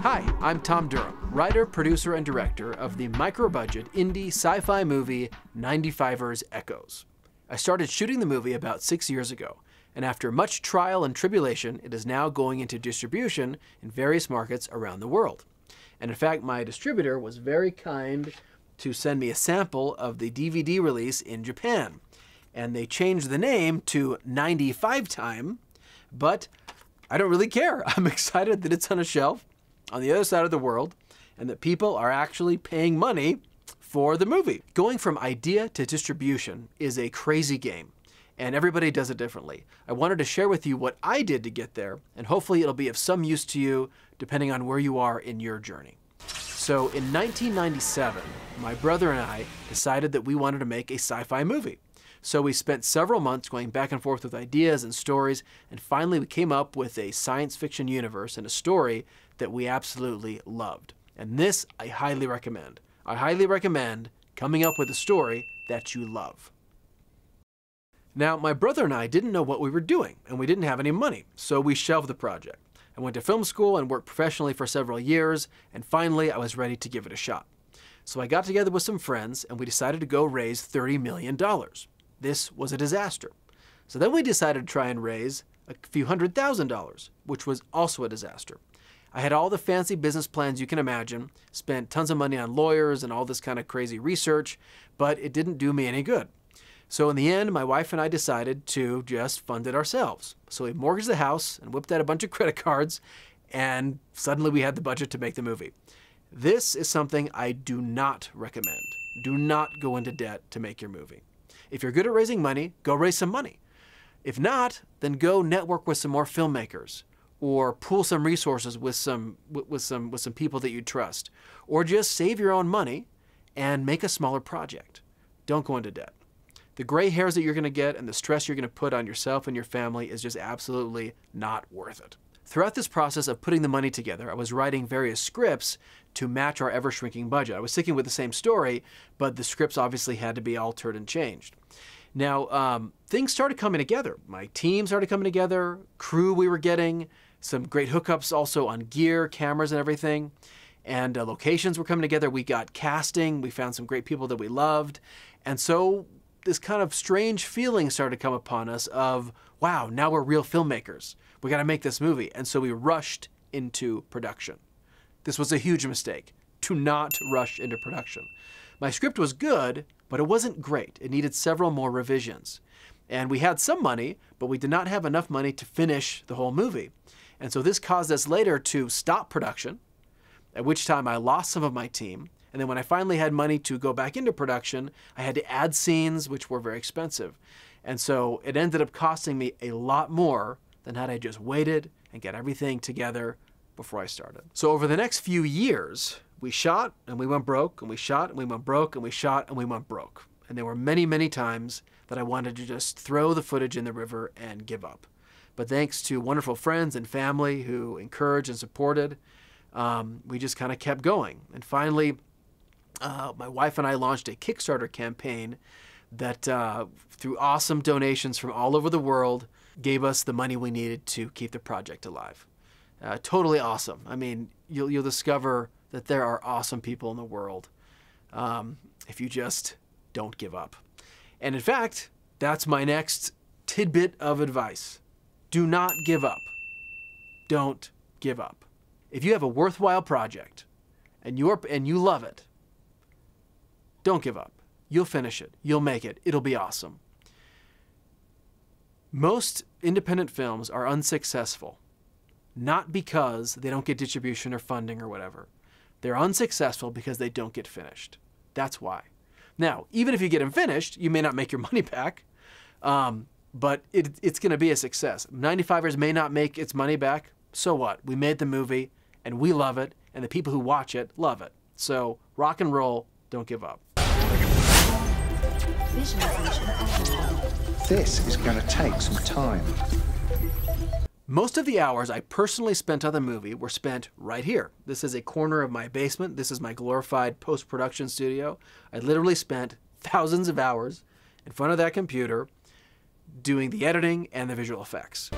Hi, I'm Tom Durham, writer, producer, and director of the micro-budget indie sci-fi movie 95ers Echoes. I started shooting the movie about 6 years ago, and after much trial and tribulation, it is now going into distribution in various markets around the world. And in fact, my distributor was very kind to send me a sample of the DVD release in Japan. And they changed the name to 95 Time, but I don't really care. I'm excited that it's on a shelf on the other side of the world, and that people are actually paying money for the movie. Going from idea to distribution is a crazy game, and everybody does it differently. I wanted to share with you what I did to get there, and hopefully it'll be of some use to you depending on where you are in your journey. So in 1997, my brother and I decided that we wanted to make a sci-fi movie. So we spent several months going back and forth with ideas and stories, and finally we came up with a science fiction universe and a story that we absolutely loved. And this I highly recommend. I highly recommend coming up with a story that you love. Now, my brother and I didn't know what we were doing, and we didn't have any money, so we shelved the project. I went to film school and worked professionally for several years, and finally I was ready to give it a shot. So I got together with some friends, and we decided to go raise $30 million. This was a disaster. So then we decided to try and raise a few $100,000, which was also a disaster. I had all the fancy business plans you can imagine, spent tons of money on lawyers and all this kind of crazy research, but it didn't do me any good. So in the end, my wife and I decided to just fund it ourselves. So we mortgaged the house and whipped out a bunch of credit cards, and suddenly we had the budget to make the movie. This is something I do not recommend. Do not go into debt to make your movie. If you're good at raising money, go raise some money. If not, then go network with some more filmmakers, or pool some resources with some people that you trust, or just save your own money and make a smaller project. Don't go into debt. The gray hairs that you're going to get and the stress you're going to put on yourself and your family is just absolutely not worth it. Throughout this process of putting the money together, I was writing various scripts to match our ever-shrinking budget. I was sticking with the same story, but the scripts obviously had to be altered and changed. Now, things started coming together. My team started coming together, crew we were getting, some great hookups also on gear, cameras and everything, and locations were coming together. We got casting, we found some great people that we loved, and so this kind of strange feeling started to come upon us of, wow, now we're real filmmakers. We got to make this movie. And so we rushed into production. This was a huge mistake, to not rush into production. My script was good, but it wasn't great. It needed several more revisions. And we had some money, but we did not have enough money to finish the whole movie. And so this caused us later to stop production, at which time I lost some of my team. And then when I finally had money to go back into production, I had to add scenes, which were very expensive. And so it ended up costing me a lot more than had I just waited and get everything together before I started. So over the next few years, we shot and we went broke, and we shot and we went broke, and we shot and we went broke. And there were many, many times that I wanted to just throw the footage in the river and give up. But thanks to wonderful friends and family who encouraged and supported, we just kind of kept going. And finally, my wife and I launched a Kickstarter campaign that, through awesome donations from all over the world, gave us the money we needed to keep the project alive. Totally awesome. I mean, you'll discover that there are awesome people in the world if you just don't give up. And in fact, that's my next tidbit of advice. Do not give up. Don't give up. If you have a worthwhile project and you love it, don't give up. You'll finish it. You'll make it. It'll be awesome. Most independent films are unsuccessful, not because they don't get distribution or funding or whatever. They're unsuccessful because they don't get finished. That's why. Now, even if you get them finished, you may not make your money back, but it's going to be a success. 95ers may not make its money back. So what? We made the movie, and we love it, and the people who watch it love it. So rock and roll, don't give up. This is going to take some time. Most of the hours I personally spent on the movie were spent right here. This is a corner of my basement. This is my glorified post-production studio. I literally spent thousands of hours in front of that computer doing the editing and the visual effects.